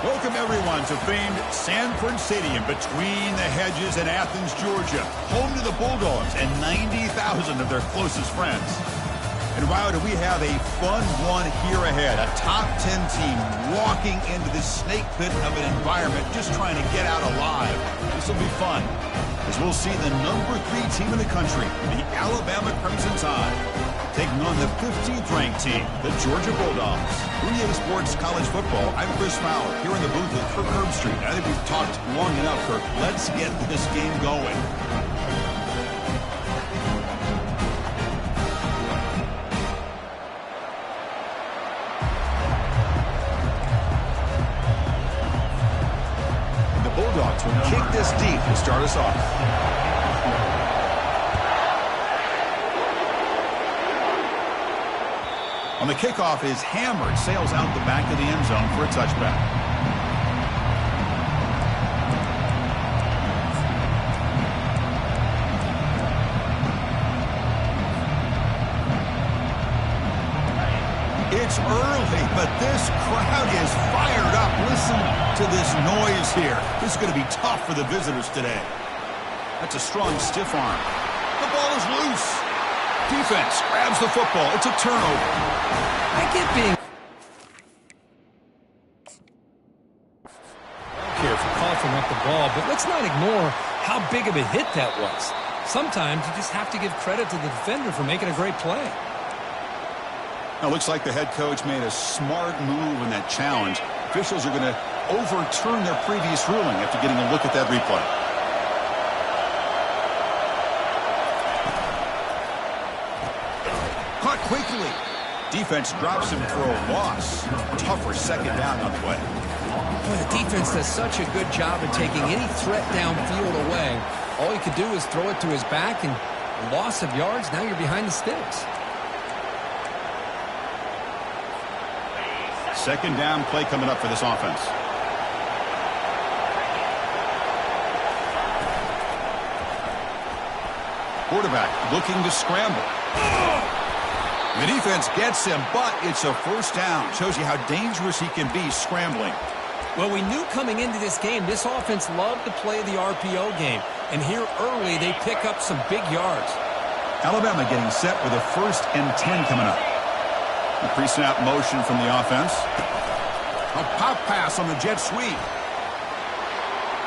Welcome, everyone, to famed Sanford Stadium between the hedges in Athens, Georgia, home to the Bulldogs and 90,000 of their closest friends. And wow, do we have a fun one here ahead. A top 10 team walking into this snake pit of an environment, just trying to get out alive. This will be fun, as we'll see the number 3 team in the country, the Alabama Crimson Tide, taking on the 15th ranked team, the Georgia Bulldogs. EA Sports College Football, I'm Chris Fowler, here in the booth with Kirk Herbstreit. I think we've talked long enough, Kirk. Let's get this game going. The Bulldogs will kick this deep to start us off. On the kickoff is hammered, sails out the back of the end zone for a touchback. It's early, but this crowd is fired up. Listen to this noise here. This is going to be tough for the visitors today. That's a strong stiff arm. The ball is loose. Defense grabs the football. It's a turnover. I get being here for coughing up the ball, but let's not ignore how big of a hit that was. Sometimes you just have to give credit to the defender for making a great play. Now, it looks like the head coach made a smart move in that challenge. Officials are going to overturn their previous ruling after getting a look at that replay. Caught quickly. Defense drops him for a loss. Tougher second down on the way. Boy, the defense does such a good job of taking any threat downfield away. All you could do is throw it to his back, and a loss of yards, now you're behind the sticks. Second down play coming up for this offense. Quarterback looking to scramble. The defense gets him, but it's a first down. Shows you how dangerous he can be scrambling. Well, we knew coming into this game, this offense loved to play the RPO game. And here early, they pick up some big yards. Alabama getting set with a 1st and 10 coming up. The pre-snap motion from the offense. A pop pass on the jet sweep.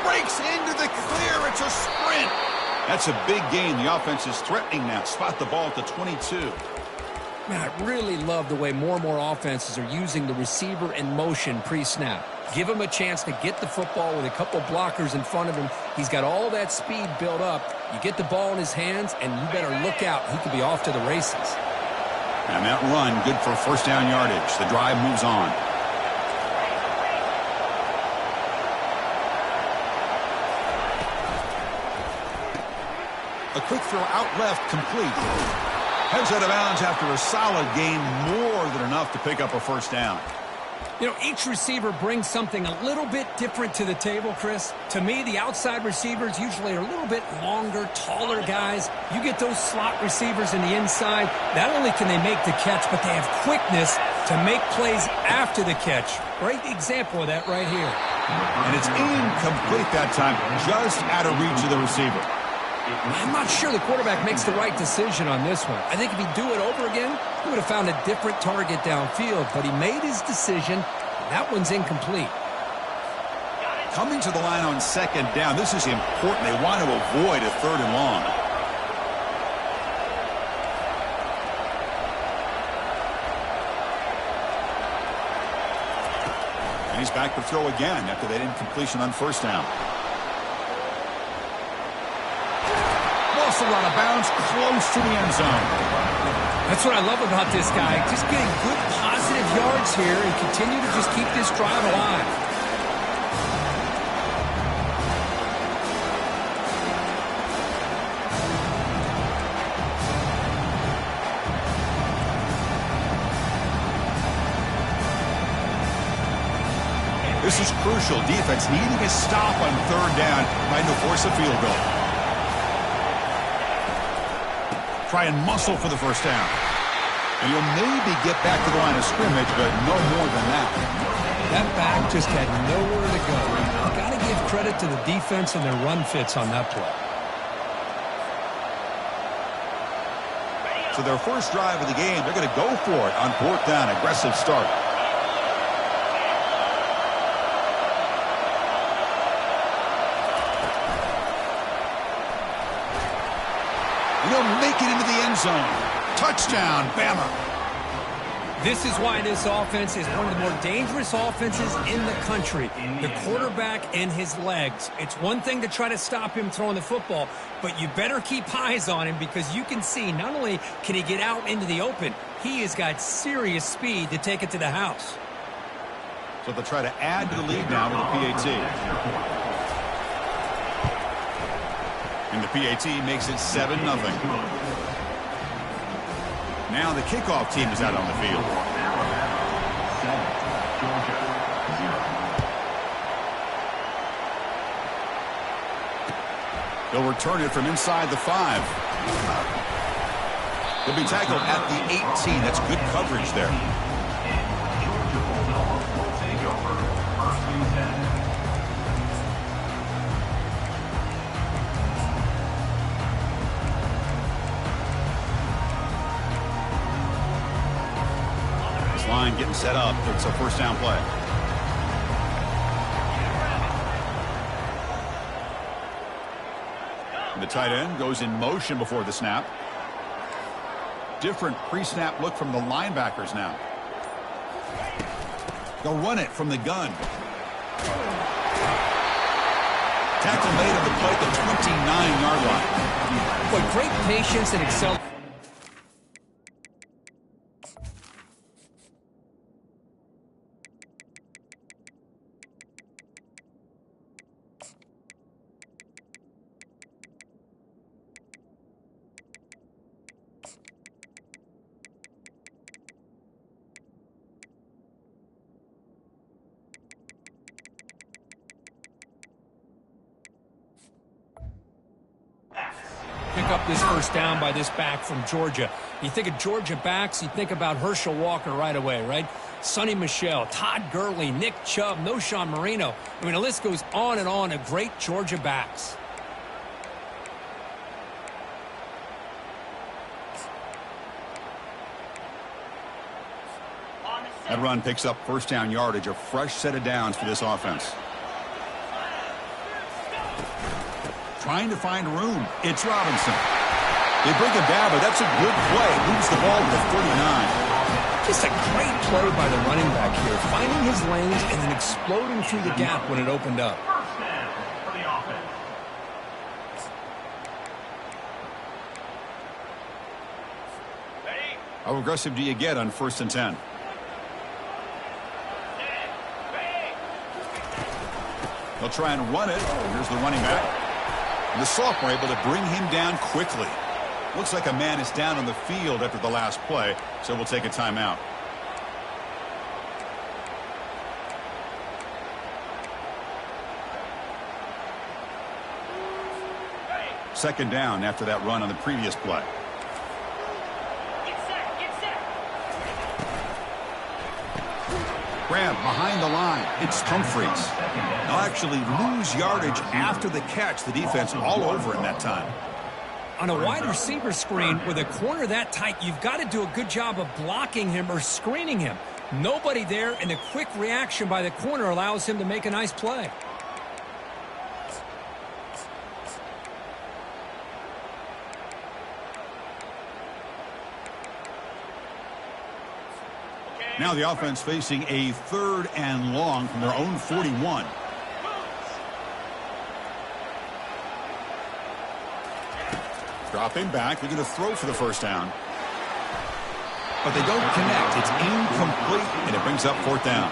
Breaks into the clear. It's a sprint. That's a big gain. The offense is threatening now. Spot the ball at the 22. Man, I really love the way more and more offenses are using the receiver in motion pre-snap. Give him a chance to get the football with a couple blockers in front of him. He's got all that speed built up. You get the ball in his hands, and you better look out. He could be off to the races. And that run, good for first down yardage. The drive moves on. A quick throw out left, complete. Heads out of bounds after a solid gain, more than enough to pick up a first down. You know, each receiver brings something a little bit different to the table, Chris. To me, the outside receivers usually are a little bit longer, taller guys. You get those slot receivers in the inside, not only can they make the catch, but they have quickness to make plays after the catch. Great example of that right here. And it's incomplete that time, just out of reach of the receiver. I'm not sure the quarterback makes the right decision on this one. I think if he'd do it over again, he would have found a different target downfield, but he made his decision, and that one's incomplete. Coming to the line on second down, this is important. They want to avoid a 3rd and long. And he's back to throw again after that incompletion on first down. Also out of bounds, close to the end zone. That's what I love about this guy. Just getting good positive yards here and continue to just keep this drive alive. This is crucial. Defense needing a stop on 3rd down, trying to force a field goal. Try and muscle for the first down. And you'll maybe get back to the line of scrimmage, but no more than that. That back just had nowhere to go. You've got to give credit to the defense and their run fits on that play. So their first drive of the game, they're going to go for it on 4th down. Aggressive start. He'll make it into the end zone. Touchdown, Bama. This is why this offense is one of the more dangerous offenses in the country. The quarterback and his legs. It's one thing to try to stop him throwing the football, but you better keep eyes on him because you can see not only can he get out into the open, he has got serious speed to take it to the house. So they'll try to add to the lead now with the PAT. And the PAT makes it 7-0. Now the kickoff team is out on the field. They'll return it from inside the 5. They'll be tackled at the 18. That's good coverage there. Line getting set up. It's a first down play. The tight end goes in motion before the snap. Different pre-snap look from the linebackers now. They'll run it from the gun. Tackle made on the play at the 29-yard line. Boy, great patience and acceleration. Pick up this first down by this back from Georgia. You think of Georgia backs, you think about Herschel Walker right away, right? Sonny Michel, Todd Gurley, Nick Chubb, Noshawn Marino. I mean, the list goes on and on of great Georgia backs. That run picks up first down yardage, a fresh set of downs for this offense. Trying to find room. It's Robinson. They bring him down, but that's a good play. Moves the ball to the 39. Just a great play by the running back here, finding his lanes and then exploding through the gap when it opened up. How aggressive do you get on 1st and 10? They'll try and run it. Here's the running back. The sophomore able to bring him down quickly. Looks like a man is down on the field after the last play, so we'll take a timeout. Second down after that run on the previous play. Grab behind the line. It's Humphreys. They'll actually lose yardage after the catch. The defense all over him that time. On a wide receiver screen with a corner that tight, you've got to do a good job of blocking him or screening him. Nobody there, and the quick reaction by the corner allows him to make a nice play. Now the offense facing a 3rd and long from their own 41. Dropping back. They're going to throw for the first down. But they don't connect. It's incomplete, and it brings up 4th down.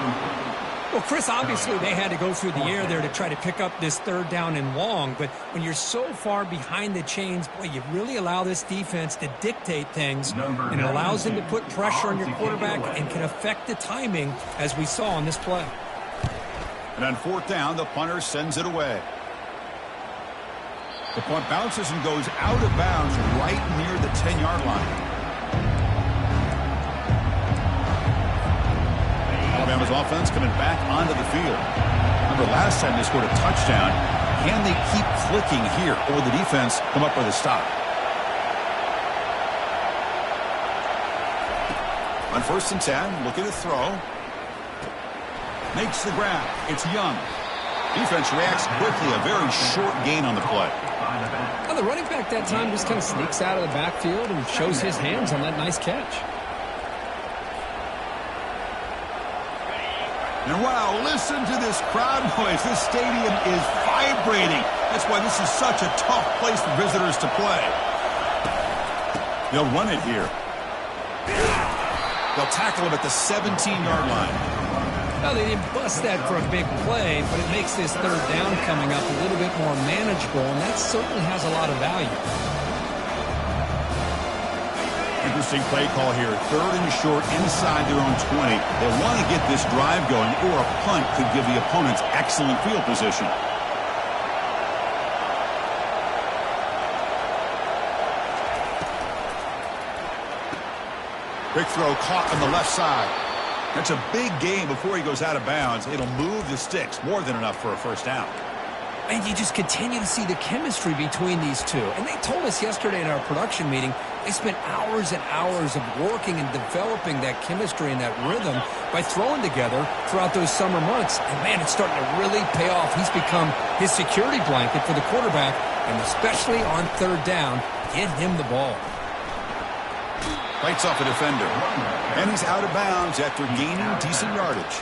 Well, Chris, obviously they had to go through the air there to try to pick up this 3rd down and long, but when you're so far behind the chains, boy, you really allow this defense to dictate things, and it allows them to put pressure on your quarterback and can affect the timing, as we saw on this play. And on 4th down, the punter sends it away. The punt bounces and goes out of bounds right near the 10-yard line. Alabama Alabama's offense coming back onto the field. Remember last time they scored a touchdown. Can they keep clicking here, or will the defense come up with a stop? On 1st and 10, look at the throw. Makes the grab. It's Young. Defense reacts quickly. A very short gain on the play. Well, the running back that time just kind of sneaks out of the backfield and shows his hands on that nice catch. And wow, listen to this crowd noise. This stadium is vibrating. That's why this is such a tough place for visitors to play. They'll run it here. They'll tackle him at the 17-yard line. Well, they didn't bust that for a big play, but it makes this third down coming up a little bit more manageable, and that certainly has a lot of value. Interesting play call here. 3rd and short inside their own 20. They want to get this drive going, or a punt could give the opponents excellent field position. Quick throw caught on the left side. That's a big gain before he goes out of bounds. It'll move the sticks, more than enough for a first down. And you just continue to see the chemistry between these two. And they told us yesterday in our production meeting, they spent hours and hours of working and developing that chemistry and that rhythm by throwing together throughout those summer months. And, man, it's starting to really pay off. He's become his security blanket for the quarterback, and especially on 3rd down, get him the ball. Fights off a defender. And he's out of bounds after gaining decent yardage.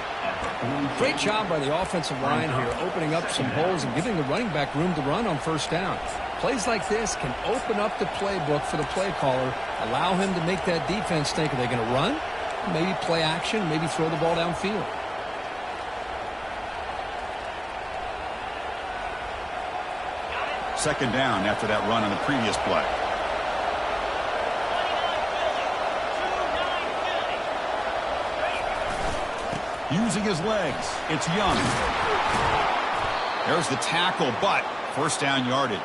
Great job by the offensive line here, opening up some holes and giving the running back room to run on 1st down. Plays like this can open up the playbook for the play caller, allow him to make that defense think, are they going to run? Maybe play action, maybe throw the ball downfield. Second down after that run on the previous play. Using his legs, it's Young. There's the tackle, but 1st down yardage.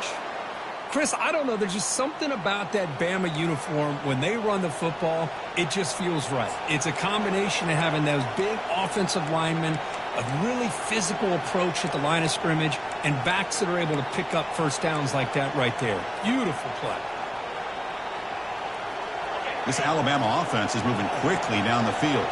Chris, I don't know. There's just something about that Bama uniform. When they run the football, it just feels right. It's a combination of having those big offensive linemen, a really physical approach at the line of scrimmage, and backs that are able to pick up first downs like that right there. Beautiful play. This Alabama offense is moving quickly down the field.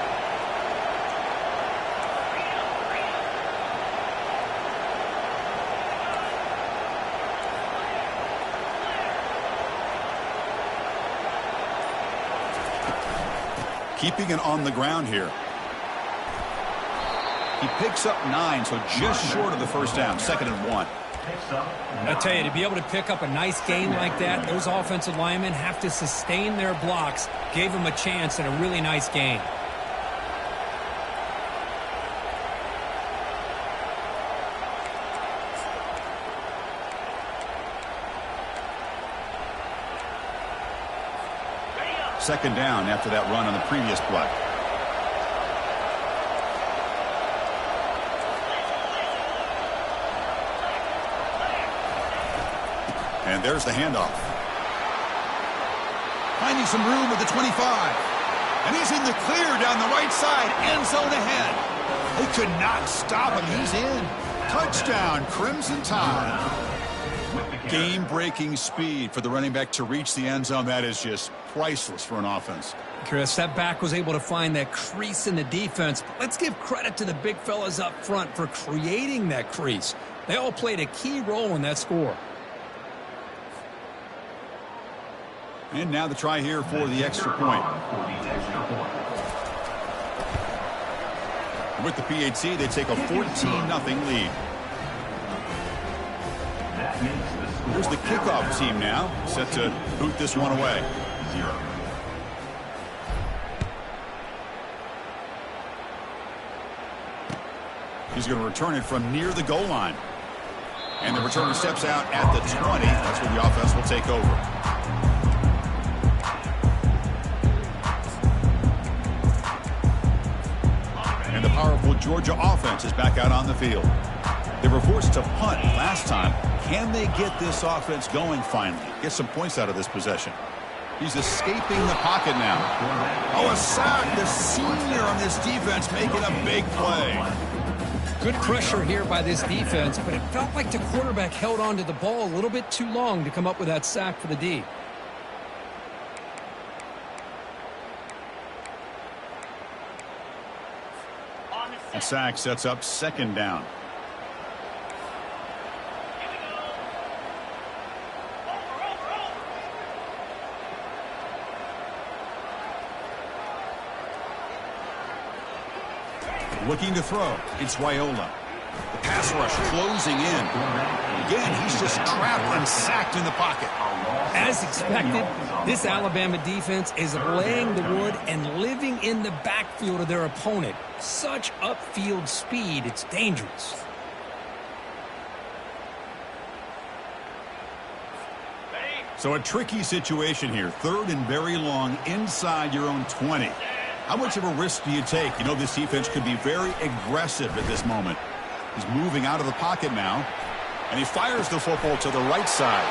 Keeping it on the ground here. He picks up 9, so just short of the first down. 2nd and 1. I tell you, to be able to pick up a nice gain like that, those offensive linemen have to sustain their blocks. Gave him a chance and a really nice gain. Second down after that run on the previous play. And there's the handoff. Finding some room at the 25. And he's in the clear down the right side. End zone ahead. They could not stop him. He's in. Touchdown, Crimson Tide. Game-breaking speed for the running back to reach the end zone. That is just priceless for an offense. Chris, that back was able to find that crease in the defense. But let's give credit to the big fellas up front for creating that crease. They all played a key role in that score. And now the try here for the extra point. With the PAT, they take a 14-0 lead. Here's the kickoff team now, set to boot this one away. He's going to return it from near the goal line. And the returner steps out at the 20. That's where the offense will take over. And the powerful Georgia offense is back out on the field. They were forced to punt last time. Can they get this offense going finally? Get some points out of this possession. He's escaping the pocket now. Oh, a sack. The senior on this defense making a big play. Good pressure here by this defense, but it felt like the quarterback held on to the ball a little bit too long to come up with that sack for the D. The sack sets up second down. Looking to throw. It's Raiola. The pass rush closing in. Again, he's just trapped and sacked in the pocket. As expected, this Alabama defense is laying the wood and living in the backfield of their opponent. Such upfield speed, it's dangerous. So a tricky situation here. Third and very long inside your own 20. How much of a risk do you take? You know, this defense could be very aggressive at this moment. He's moving out of the pocket now, and he fires the football to the right side.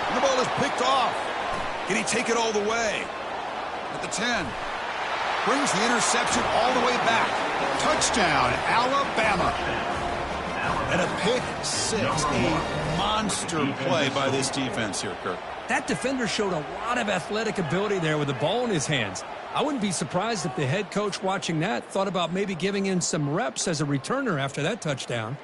And the ball is picked off. Can he take it all the way? At the 10. Brings the interception all the way back. Touchdown, Alabama. And a pick six. A monster play by this defense here, Kirk. That defender showed a lot of athletic ability there with the ball in his hands. I wouldn't be surprised if the head coach watching that thought about maybe giving in some reps as a returner after that touchdown.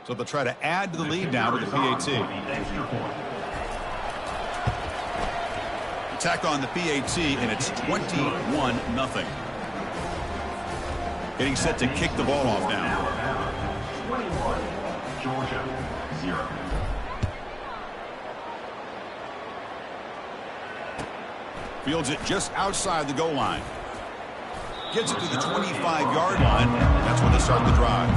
So they'll try to add to the lead now with the PAT. Attack on the PAT, and it's 21-0. Getting set to kick the ball off now. 21, Georgia, 0. Fields it just outside the goal line. Gets it to the 25-yard line. That's when they start the drive.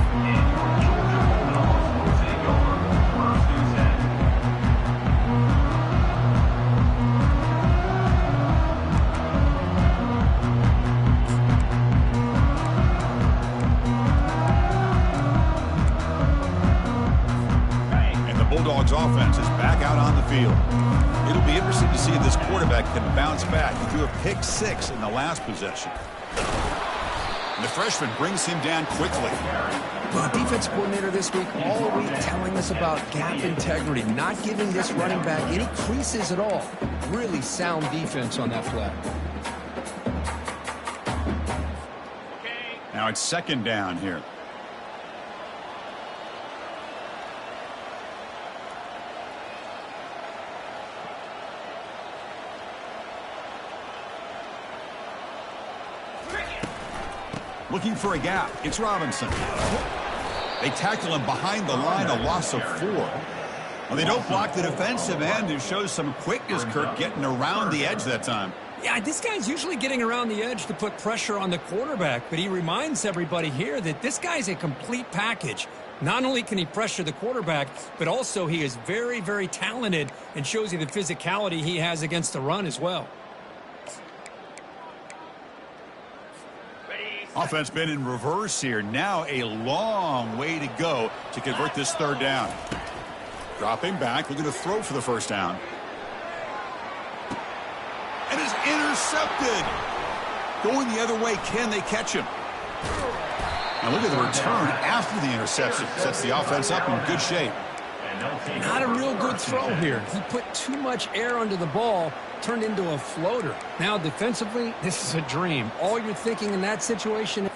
Bulldogs offense is back out on the field. It'll be interesting to see if this quarterback can bounce back. He threw a pick six in the last possession. And the freshman brings him down quickly. Well, the defense coordinator this week all week telling us about gap integrity, not giving this running back any creases at all. Really sound defense on that play. Now it's second down here. Looking for a gap. It's Robinson. They tackle him behind the line, a loss of 4. Well, they don't block the defensive end, who shows some quickness, Kirk, getting around the edge that time. Yeah, this guy's usually getting around the edge to put pressure on the quarterback, but he reminds everybody here that this guy's a complete package. Not only can he pressure the quarterback, but also he is very, very talented and shows you the physicality he has against the run as well. Offense been in reverse here. Now a long way to go to convert this third down. Dropping back, looking to throw for the first down. And is intercepted. Going the other way, can they catch him? Now look at the return after the interception. Sets the offense up in good shape. Not a real good throw here. He put too much air under the ball, turned into a floater. Now defensively, this is a dream. All you're thinking in that situation